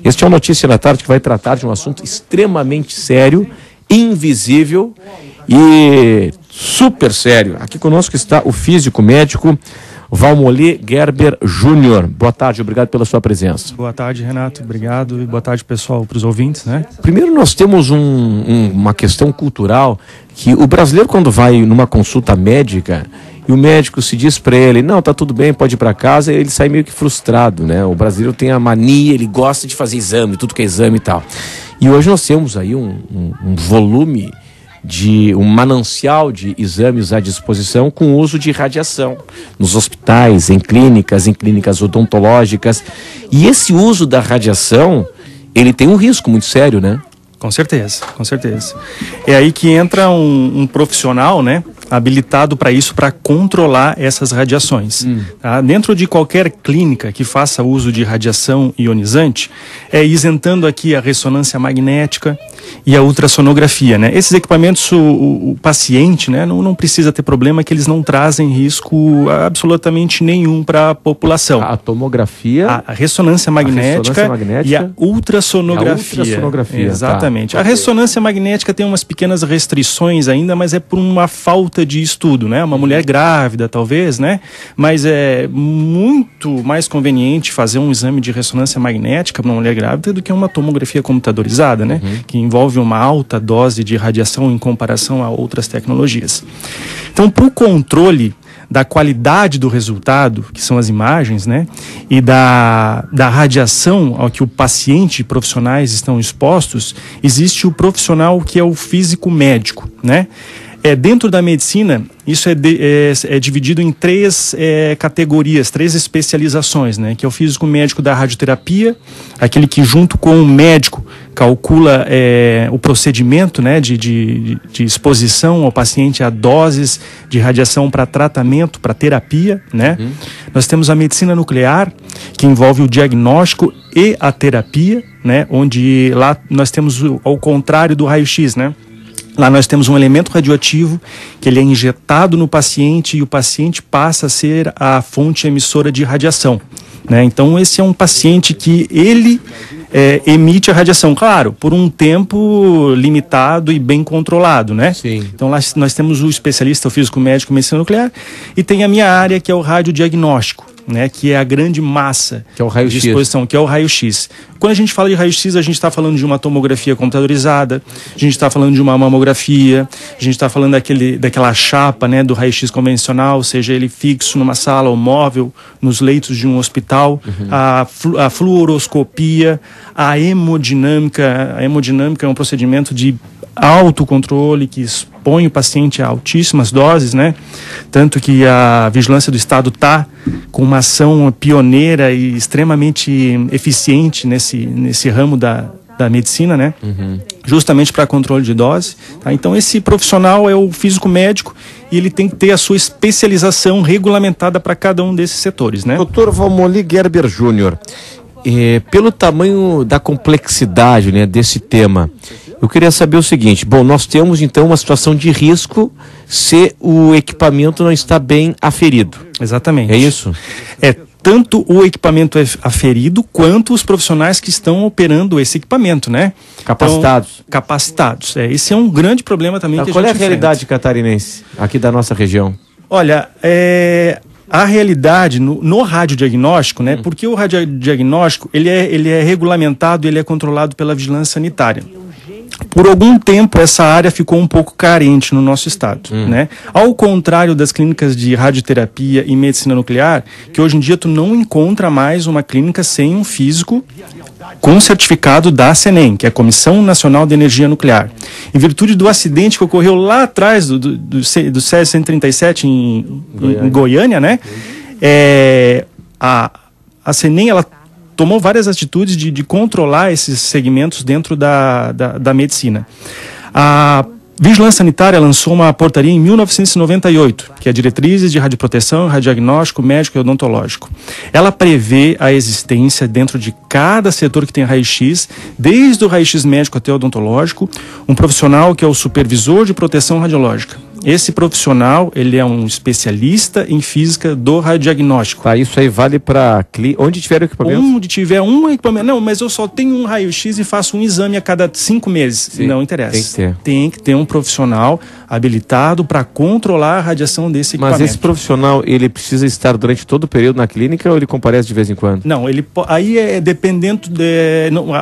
Este é o Notícia da Tarde, que vai tratar de um assunto extremamente sério, invisível e super sério. Aqui conosco está o físico médico Valmoli Gerber Júnior. Boa tarde, obrigado pela sua presença. Boa tarde, Renato, obrigado, e boa tarde, pessoal, para os ouvintes, né? Primeiro, nós temos uma questão cultural, que o brasileiro, quando vai numa consulta médica e o médico se diz para ele, não, tá tudo bem, pode ir para casa, ele sai meio que frustrado, né? O brasileiro tem a mania, ele gosta de fazer exame, tudo que é exame e tal. E hoje nós temos aí um volume um manancial de exames à disposição com uso de radiação nos hospitais, em clínicas odontológicas. E esse uso da radiação, ele tem um risco muito sério, né? Com certeza, com certeza. É aí que entra um profissional, né, habilitado para isso, para controlar essas radiações. Tá? Dentro de qualquer clínica que faça uso de radiação ionizante, isentando aqui a ressonância magnética e a ultrassonografia, né? Esses equipamentos, o paciente, né, não precisa ter problema, que eles não trazem risco absolutamente nenhum para a população. A tomografia, a ressonância magnética e a ultrassonografia. Exatamente. Tá. A ressonância magnética tem umas pequenas restrições ainda, mas é por uma falta de estudo, né? Uma mulher grávida, talvez, né? Mas é muito mais conveniente fazer um exame de ressonância magnética para uma mulher grávida do que uma tomografia computadorizada, né? Que envolve uma alta dose de radiação em comparação a outras tecnologias. Então, para o controle da qualidade do resultado, que são as imagens, né, e da radiação ao que o paciente e profissionais estão expostos, existe o profissional que é o físico médico, né? Dentro da medicina, isso é dividido em três categorias, três especializações, né? Que é o físico médico da radioterapia, aquele que junto com o médico calcula o procedimento, né, de exposição ao paciente a doses de radiação para tratamento, para terapia, né? Nós temos a medicina nuclear, que envolve o diagnóstico e a terapia, né? Onde lá nós temos ao contrário do raio-x, né? Lá nós temos um elemento radioativo que ele é injetado no paciente e o paciente passa a ser a fonte emissora de radiação, né? Então esse é um paciente que ele emite a radiação, claro, por um tempo limitado e bem controlado, né? Sim. Então lá nós temos o especialista, o físico médico em medicina nuclear, e tem a minha área, que é o radiodiagnóstico, né, que é a grande massa que é o raio-x. De exposição, que é o raio-x. Quando a gente fala de raio-x, a gente está falando de uma tomografia computadorizada, a gente está falando de uma mamografia, a gente está falando daquela chapa, né, do raio-x convencional, seja ele fixo numa sala ou móvel, nos leitos de um hospital, a fluoroscopia, a hemodinâmica. A hemodinâmica é um procedimento de autocontrole que expõe o paciente a altíssimas doses, né? Tanto que a Vigilância do Estado está com uma ação pioneira e extremamente eficiente nesse ramo da medicina, né? Justamente para controle de dose. Tá? Então esse profissional é o físico médico e ele tem que ter a sua especialização regulamentada para cada um desses setores, né? Dr. Valmoli Gerber Júnior, pelo tamanho da complexidade, né, desse tema, eu queria saber o seguinte: bom, nós temos então uma situação de risco se o equipamento não está bem aferido. Exatamente. É isso? Tanto o equipamento aferido quanto os profissionais que estão operando esse equipamento, né? Capacitados. Então, capacitados. Esse é um grande problema também que a gente enfrenta. Qual é a realidade catarinense aqui da nossa região? Olha, a realidade no radiodiagnóstico, né? Porque o radiodiagnóstico ele é regulamentado, ele é controlado pela vigilância sanitária. Por algum tempo essa área ficou um pouco carente no nosso estado, né? Ao contrário das clínicas de radioterapia e medicina nuclear, que hoje em dia tu não encontra mais uma clínica sem um físico com certificado da CENEM, que é a Comissão Nacional de Energia Nuclear. Em virtude do acidente que ocorreu lá atrás do SES 137 em Goiânia, né? A CENEM, ela tomou várias atitudes de controlar esses segmentos dentro da medicina. A Vigilância Sanitária lançou uma portaria em 1998, que é Diretrizes de Radioproteção, Radiodiagnóstico, Médico e Odontológico. Ela prevê a existência dentro de cada setor que tem raio-x, desde o raio-x médico até o odontológico, um profissional que é o supervisor de proteção radiológica. Esse profissional, ele é um especialista em física do radiodiagnóstico. Tá, isso aí vale para onde tiver o equipamento? Onde tiver um equipamento. Não, mas eu só tenho um raio-x e faço um exame a cada 5 meses. Sim, não interessa. Tem que ter um profissional habilitado para controlar a radiação desse equipamento. Mas esse profissional, ele precisa estar durante todo o período na clínica ou ele comparece de vez em quando? Não, aí é dependendo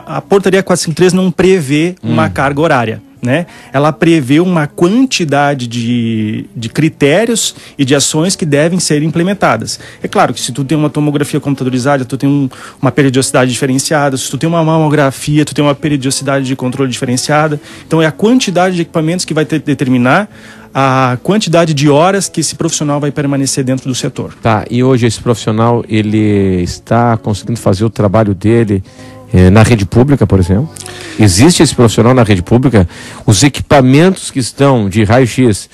a portaria 453 não prevê uma carga horária. Né? Ela prevê uma quantidade de critérios e de ações que devem ser implementadas. É claro que se tu tem uma tomografia computadorizada, tu tem uma periodicidade diferenciada, se tu tem uma mamografia, tu tem uma periodicidade de controle diferenciada. Então é a quantidade de equipamentos que vai determinar a quantidade de horas que esse profissional vai permanecer dentro do setor. Tá, e hoje esse profissional, ele está conseguindo fazer o trabalho dele na rede pública, por exemplo? Existe esse profissional na rede pública? Os equipamentos que estão de raio-x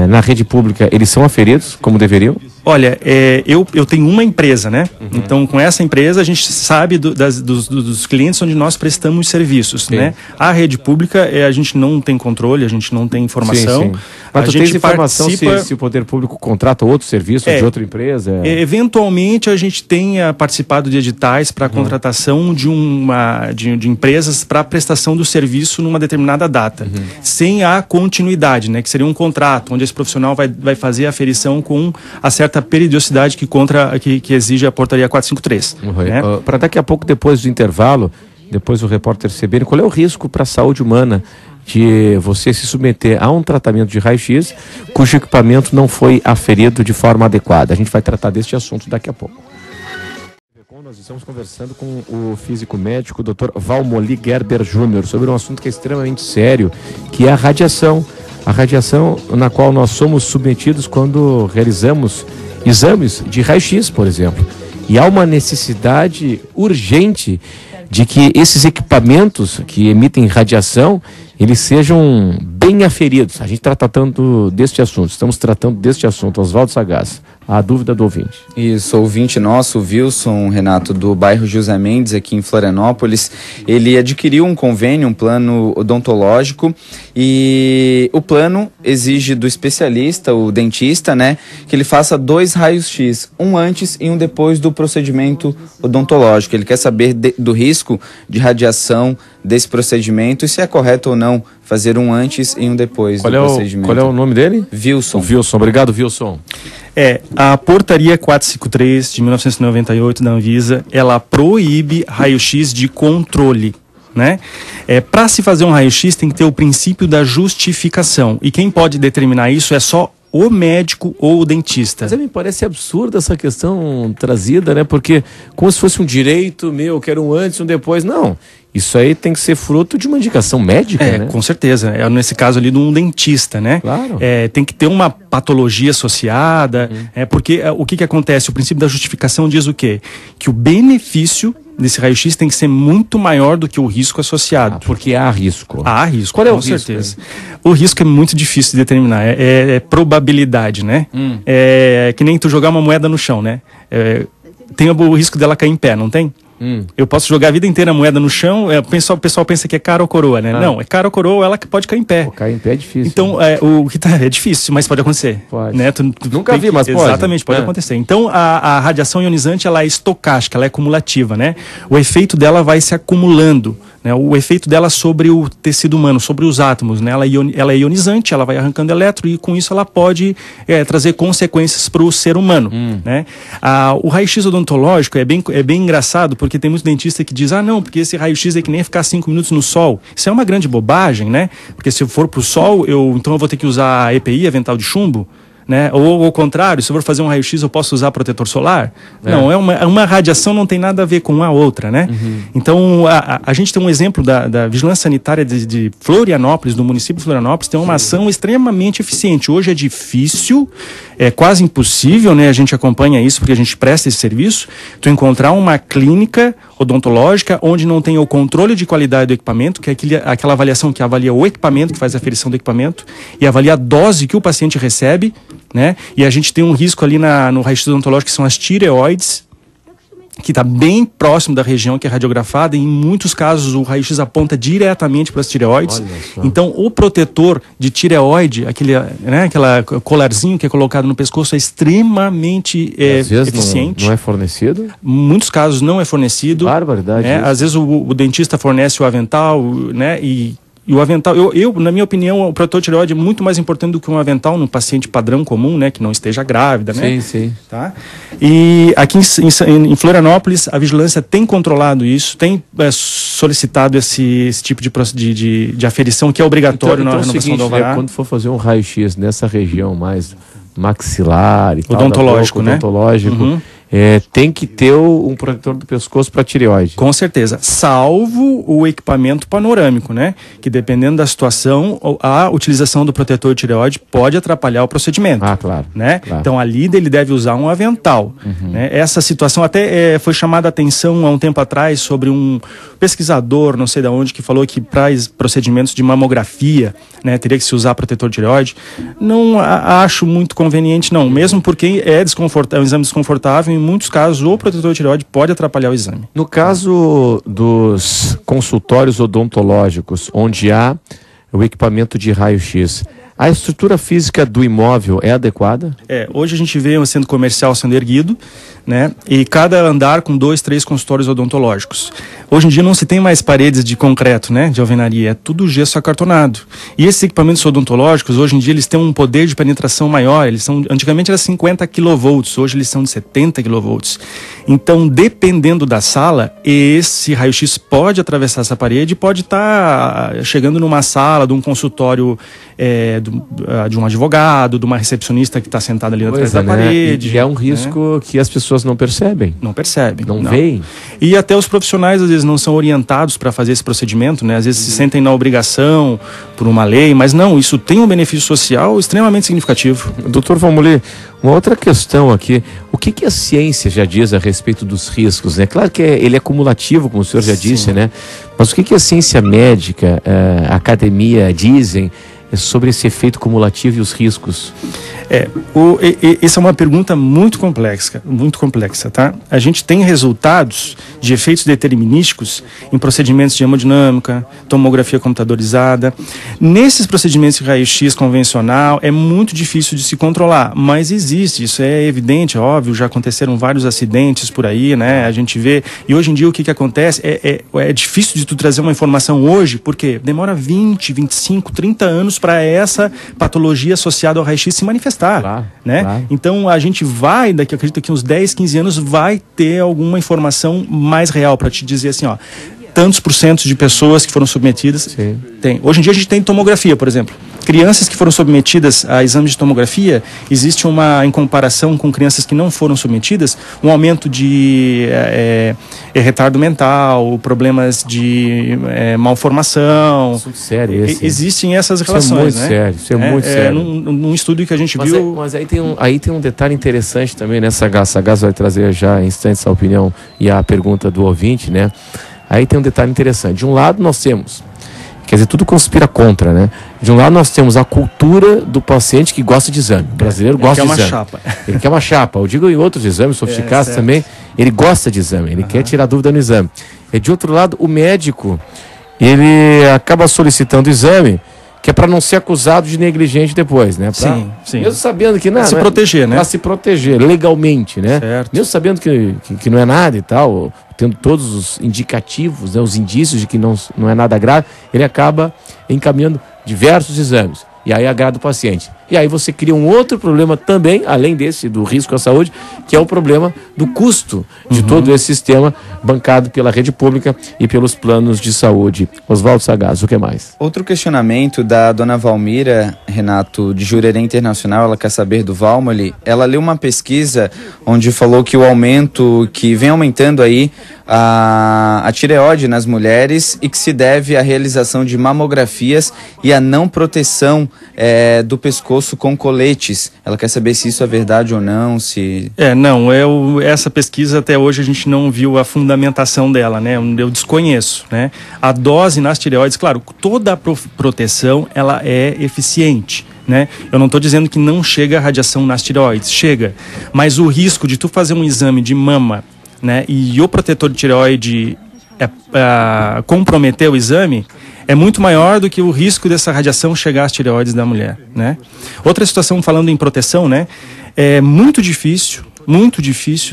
na rede pública, eles são aferidos como deveriam? Olha, eu tenho uma empresa, né? Então, com essa empresa, a gente sabe dos clientes onde nós prestamos serviços, né? A rede pública, a gente não tem controle, a gente não tem informação. Sim. Mas tu tens informação se o poder público contrata outro serviço de outra empresa? Eventualmente, a gente tem participado de editais para contratação de empresas para prestação do serviço numa determinada data, sem a continuidade, né? Que seria um contrato, onde esse profissional vai fazer a aferição com a certa periodicidade que exige a portaria 453. Né? Para daqui a pouco, depois do intervalo, depois o repórter CBN, qual é o risco para a saúde humana de você se submeter a um tratamento de raio-x cujo equipamento não foi aferido de forma adequada? A gente vai tratar deste assunto daqui a pouco. Nós estamos conversando com o físico médico Dr. Valmoli Gerber Júnior sobre um assunto que é extremamente sério, que é a radiação. A radiação na qual nós somos submetidos quando realizamos exames de raio-x, por exemplo. E há uma necessidade urgente de que esses equipamentos que emitem radiação, eles sejam bem aferidos. A gente está tratando deste assunto, estamos tratando deste assunto. Oswaldo Sagaz, a dúvida do ouvinte. Isso, ouvinte nosso, Wilson, Renato, do bairro José Mendes, aqui em Florianópolis. Ele adquiriu um convênio, um plano odontológico, e o plano exige do especialista, o dentista, né, que ele faça 2 raios-x, um antes e um depois do procedimento odontológico. Ele quer saber do risco de radiação desse procedimento e se é correto ou não fazer um antes e um depois do procedimento. Qual é o nome dele? Wilson. Wilson, obrigado, Wilson. A portaria 453 de 1998 da Anvisa, ela proíbe raio-x de controle, né? Para se fazer um raio-x tem que ter o princípio da justificação, e quem pode determinar isso é só o médico ou o dentista. Mas me parece absurda essa questão trazida, né? Porque como se fosse um direito meu, eu quero um antes e um depois. Não, isso aí tem que ser fruto de uma indicação médica, né? Com certeza. Nesse caso ali de um dentista, né? Claro. Tem que ter uma patologia associada, porque o que acontece? O princípio da justificação diz o quê? Que o benefício desse raio-x tem que ser muito maior do que o risco associado. Porque há risco. Há risco, qual é o risco? Com certeza. Né? O risco é muito difícil de determinar. É probabilidade, né? É que nem tu jogar uma moeda no chão, né? Tem o risco dela cair em pé, não tem? Eu posso jogar a vida inteira a moeda no chão, o pessoal pensa que é cara ou coroa, né? Não, é cara ou coroa, ela que pode cair em pé. Cair em pé é difícil. Então, é difícil, mas pode acontecer. Pode. Né? Nunca vi, mas pode. Exatamente, pode acontecer. Então, a radiação ionizante, ela é estocástica, ela é cumulativa, né? O efeito dela vai se acumulando, né? O efeito dela sobre o tecido humano, sobre os átomos, né? Ela é ionizante, ela vai arrancando elétron e com isso ela pode trazer consequências para o ser humano, né? O raio-x odontológico é bem engraçado, porque tem muitos dentistas que dizem, não, porque esse raio-x é que nem ficar 5 minutos no sol. Isso é uma grande bobagem, né? Porque se eu for pro sol, então eu vou ter que usar EPI, avental de chumbo, né? Ou ao contrário, se eu for fazer um raio-x, eu posso usar protetor solar? Não, uma radiação não tem nada a ver com a outra, né? Então, a gente tem um exemplo da Vigilância Sanitária de Florianópolis, do município de Florianópolis, tem uma ação extremamente eficiente. Hoje é difícil, é quase impossível, né? A gente acompanha isso porque a gente presta esse serviço, tu encontrar uma clínica odontológica onde não tem o controle de qualidade do equipamento, que é aquela avaliação que avalia o equipamento, que faz a aferição do equipamento, e avalia a dose que o paciente recebe, né? E a gente tem um risco ali no raio-x odontológico, que são as tireoides, que está bem próximo da região que é radiografada, e em muitos casos o raio-x aponta diretamente para as tireoides. Então o protetor de tireoide, aquela colarzinho que é colocado no pescoço, é extremamente eficiente. Não é fornecido? Em muitos casos não é fornecido. Barbaridade. Às vezes o dentista fornece o avental, né? E o avental, na minha opinião, o protetor de tireoide é muito mais importante do que um avental num paciente padrão comum, né? Que não esteja grávida, né? Sim. Tá? E aqui em Florianópolis, a vigilância tem controlado isso, tem solicitado esse tipo de aferição, que é obrigatório na renovação do alvará. Quando for fazer um raio-x nessa região mais maxilar e odontológico, tal, odontológico, tem que ter um protetor do pescoço para tireoide. Com certeza, salvo o equipamento panorâmico, né? Que dependendo da situação, a utilização do protetor de tireoide pode atrapalhar o procedimento. Claro. Né? Claro. Então ali ele deve usar um avental. Né? Essa situação até foi chamada a atenção há um tempo atrás sobre um pesquisador, não sei de onde, que falou que para procedimentos de mamografia, né, teria que se usar protetor de tireoide. Não acho muito conveniente, não. Mesmo porque é um exame desconfortável. Em muitos casos, o protetor de tireoide pode atrapalhar o exame. No caso dos consultórios odontológicos, onde há o equipamento de raio-x, a estrutura física do imóvel é adequada? Hoje a gente vê um centro comercial sendo erguido, né? E cada andar com 2, 3 consultórios odontológicos. Hoje em dia não se tem mais paredes de concreto, né? De alvenaria, é tudo gesso acartonado. E esses equipamentos odontológicos, hoje em dia, eles têm um poder de penetração maior. Antigamente era 50 kV, hoje eles são de 70 kV. Então, dependendo da sala, esse raio-x pode atravessar essa parede e pode estar chegando numa sala de um consultório de um advogado, de uma recepcionista que está sentada ali atrás da parede. E é um risco que as pessoas não percebem. Não percebem. Não veem. E até os profissionais, às vezes, não são orientados para fazer esse procedimento, né? Às vezes se sentem na obrigação por uma lei, mas não, isso tem um benefício social extremamente significativo. Doutor Valmoli, uma outra questão aqui, o que a ciência já diz a respeito dos riscos, né? Claro que ele é cumulativo, como o senhor já disse, né? Mas o que a ciência médica, a academia dizem sobre esse efeito cumulativo e os riscos? Essa é uma pergunta muito complexa, tá? A gente tem resultados de efeitos determinísticos em procedimentos de hemodinâmica, tomografia computadorizada. Nesses procedimentos de raio-x convencional é muito difícil de se controlar, mas existe, isso é evidente, óbvio, já aconteceram vários acidentes por aí, né? A gente vê, e hoje em dia o que acontece é difícil de tu trazer uma informação hoje, porque demora 20, 25, 30 anos para essa patologia associada ao raio-x se manifestar. Né? Claro. Então a gente acredito que uns 10, 15 anos vai ter alguma informação mais real para te dizer assim, ó, tantos % de pessoas que foram submetidas. Tem. Hoje em dia a gente tem tomografia, por exemplo. Crianças que foram submetidas a exames de tomografia, existe em comparação com crianças que não foram submetidas, um aumento de retardo mental, problemas de malformação. Isso é sério. Existem essas relações, né? Isso é muito sério. Num estudo que a gente viu... Mas aí tem um detalhe interessante também, né? Sagaz vai trazer já em instantes a opinião e a pergunta do ouvinte, né? Aí tem um detalhe interessante. De um lado nós temos, quer dizer, tudo conspira contra, né? De um lado nós temos a cultura do paciente que gosta de exame. O brasileiro gosta de exame. Ele quer uma chapa. Eu digo em outros exames sofisticados também, ele gosta de exame, ele quer tirar dúvida no exame. E de outro lado, o médico, ele acaba solicitando o exame, que é para não ser acusado de negligente depois, né? Sim. Mesmo sabendo que não se proteger, né? Para se proteger legalmente, né? Certo. Mesmo sabendo que não é nada e tal, tendo todos os indicativos, né, os indícios de que não é nada grave, ele acaba encaminhando diversos exames. E aí agrada o paciente. E aí você cria um outro problema também, além desse, do risco à saúde, que é o problema do custo de todo esse sistema bancado pela rede pública e pelos planos de saúde. Oswaldo Sagaz, o que mais? Outro questionamento da dona Valmira, Renato, de Jurerê Internacional, ela quer saber do Valmoli. Ela leu uma pesquisa onde falou que o aumento, que vem aumentando aí a tireoide nas mulheres e que se deve à realização de mamografias e à não proteção do pescoço com coletes. Ela quer saber se isso é verdade ou não, se... essa pesquisa até hoje a gente não viu a fundamentação dela, né? Eu desconheço, né? A dose nas tireoides, claro, toda a proteção, ela é eficiente, né? Eu não estou dizendo que não chega a radiação nas tireoides, chega, mas o risco de tu fazer um exame de mama né, e o protetor de tireoide comprometer o exame, é muito maior do que o risco dessa radiação chegar às tireoides da mulher, né? Outra situação, falando em proteção, né, é muito difícil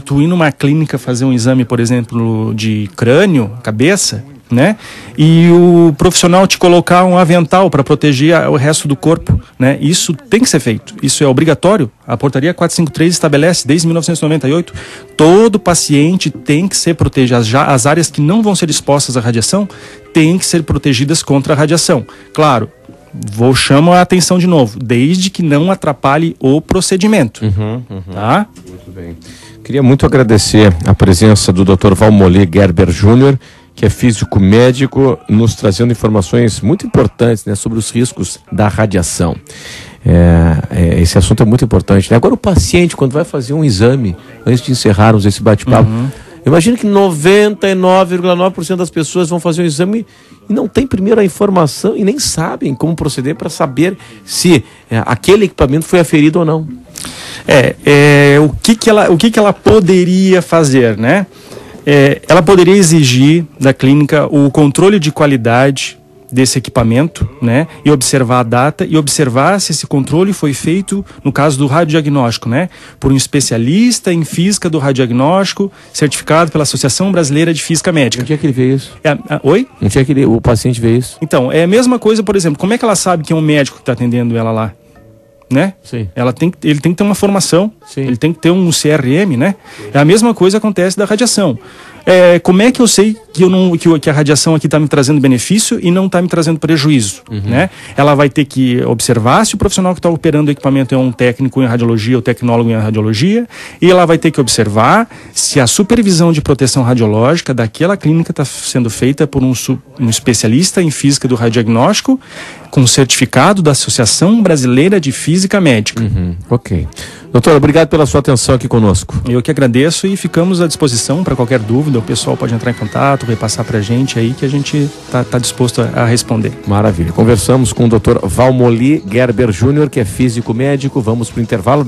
tu ir numa clínica fazer um exame, por exemplo, de crânio, cabeça, né? E o profissional te colocar um avental para proteger o resto do corpo, né? Isso tem que ser feito, isso é obrigatório. A portaria 453 estabelece, desde 1998, todo paciente tem que ser protegido. As áreas que não vão ser expostas à radiação têm que ser protegidas contra a radiação. Claro, chamo a atenção de novo, desde que não atrapalhe o procedimento. Tá? Muito bem. Queria muito agradecer a presença do Dr. Valmoli Gerber Júnior, que é físico médico, nos trazendo informações muito importantes, né, sobre os riscos da radiação. Esse assunto é muito importante, né? Agora, o paciente, quando vai fazer um exame, antes de encerrarmos esse bate-papo, imagina que 99,9% das pessoas vão fazer um exame e não tem primeiro a informação e nem sabem como proceder para saber se aquele equipamento foi aferido ou não. O que ela poderia fazer, né? Ela poderia exigir da clínica o controle de qualidade desse equipamento, né? E observar a data e observar se esse controle foi feito, no caso do radiodiagnóstico, né? Por um especialista em física do radiodiagnóstico, certificado pela Associação Brasileira de Física Médica. Onde é que ele vê isso? Oi? Onde é que o paciente vê isso? Então, é a mesma coisa, por exemplo, como é que ela sabe que é um médico que está atendendo ela lá? Né? Sim. Ele tem que ter uma formação, sim, ele tem que ter um CRM, né? Sim. É a mesma coisa que acontece da radiação. Como é que eu sei que a radiação aqui está me trazendo benefício e não está me trazendo prejuízo, né? Ela vai ter que observar se o profissional que está operando o equipamento é um técnico em radiologia ou tecnólogo em radiologia, e ela vai ter que observar se a supervisão de proteção radiológica daquela clínica está sendo feita por um especialista em física do radiodiagnóstico com certificado da Associação Brasileira de Física Médica. Ok. Doutor, obrigado pela sua atenção aqui conosco. Eu que agradeço e ficamos à disposição para qualquer dúvida. O pessoal pode entrar em contato, repassar para a gente aí que a gente está disposto a responder. Maravilha. Conversamos com o Dr. Valmoli Gerber Júnior, que é físico médico. Vamos para o intervalo.